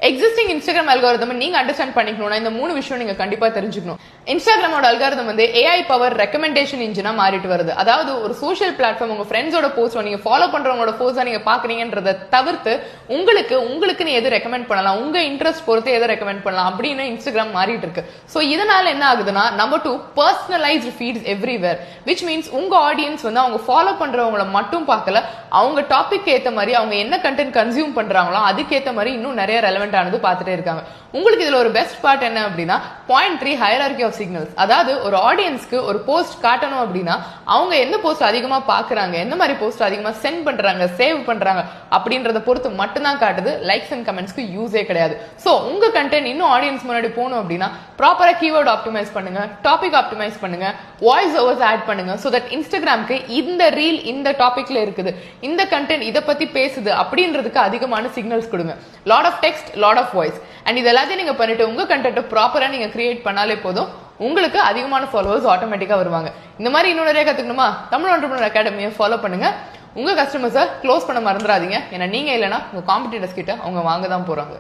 Existing Instagram algorithm நீங்க understand பண்ணிக்கணும்னா இந்த 3 விஷயம் நீங்க கண்டிப்பா தெரிஞ்சுக்கணும். இன்ஸ்டாகிராமோட அல்காரிதம் வந்து AI பவர் ரெக்கமெண்டேஷன் இன்ஜினா மாறிட்டு வருது. அதாவது ஒரு சோஷியல் பிளாட்ஃபார்ம் உங்க ஃப்ரெண்ட்ஸோட போஸ்ட் நீங்க ஃபாலோ பண்றவங்களோட போஸ்டா நீங்க பாக்குறீங்கன்றத தவிர்த்து உங்களுக்கு எது ரெக்கமெண்ட் பண்ணலாம், உங்க இன்ட்ரெஸ்ட் பொறுத்து எதை ரெக்கமெண்ட் பண்ணலாம் அப்படின்னு இன்ஸ்டாகிராம் மாறிட்டு இருக்கு. சோ இதனால என்ன ஆகுதுன்னா number 2 personalised feeds everywhere, which means உங்க ஆடியன்ஸ் வந்து அவங்க ஃபாலோ பண்றவங்களை மட்டும் பார்க்கல, அவங்க டாபிக் ஏத்த மாதிரி அவங்க என்ன கண்டென்ட் கன்சியூம் பண்றாங்களோ அதுக்கேத்த மாதிரி இன்னும் நிறைய ரெலவென்ட் ஆனது பார்த்துட்டே இருக்காங்க. உங்களுக்கு இதுல ஒரு பெஸ்ட் பார்ட் என்ன அப்படின்னா பாயிண்ட் 3 ஹையரார்கி ஆஃப் சிக்னல்ஸ். அதாவது ஒரு ஆடியன்ஸ்க்கு ஒரு போஸ்ட் காட்டணும் அப்படின்னா அவங்க எந்த போஸ்ட் அதிகமா பாக்குறாங்க, எந்த மாதிரி போஸ்ட் அதிகமா சென்ட் பண்றாங்க, சேவ் பண்றாங்க அப்படின்றத பொறுத்து மட்டும்தான் காட்டுது. லைக்ஸ் அண்ட் கமெண்ட்ஸ்க்கு யூஸே கிடையாது. சோ உங்க கண்டென்ட் இன்னும் ஆடியன்ஸ் முன்னாடி போகணும் அப்படின்னா ப்ராப்பரா கீவேர்ட் ஆப்டிமைஸ் பண்ணுங்க, டாபிக் ஆப்டிமைஸ் பண்ணுங்க, வாய்ஸ் ஓவர்ஸ் ஆட் பண்ணுங்க. சோ தட் இன்ஸ்டாகிராமுக்கு இந்த ரீல் இந்த டாபிக்ல இருக்குது, இந்த கண்டென்ட் இதை பத்தி பேசுது அப்படின்றதுக்கு அதிகமான சிக்னல்ஸ் கொடுங்க. Lot of text, lot of voice, and இது எல்லாத்தையும் நீங்க பண்ணிட்டு உங்க கண்டென்ட் ப்ராப்பரா நீங்க கிரியேட் பண்ணாலே போதும், உங்களுக்கு அதிகமான ஃபாலோவர்ஸ் ஆட்டோமேட்டிக்கா வருவாங்க. இந்த மாதிரி இன்னும் நிறைய கத்துக்கணுமா? தமிழ் என்டர்பிரினர் அகாடமியை ஃபாலோ பண்ணுங்க. உங்க கஸ்டமர்ஸை க்ளோஸ் பண்ண மறந்துடாதீங்க. ஏன்னா நீங்க இல்லைன்னா உங்க காம்படிட்டர்ஸ் கிட்ட அவங்க வாங்க தான் போறாங்க.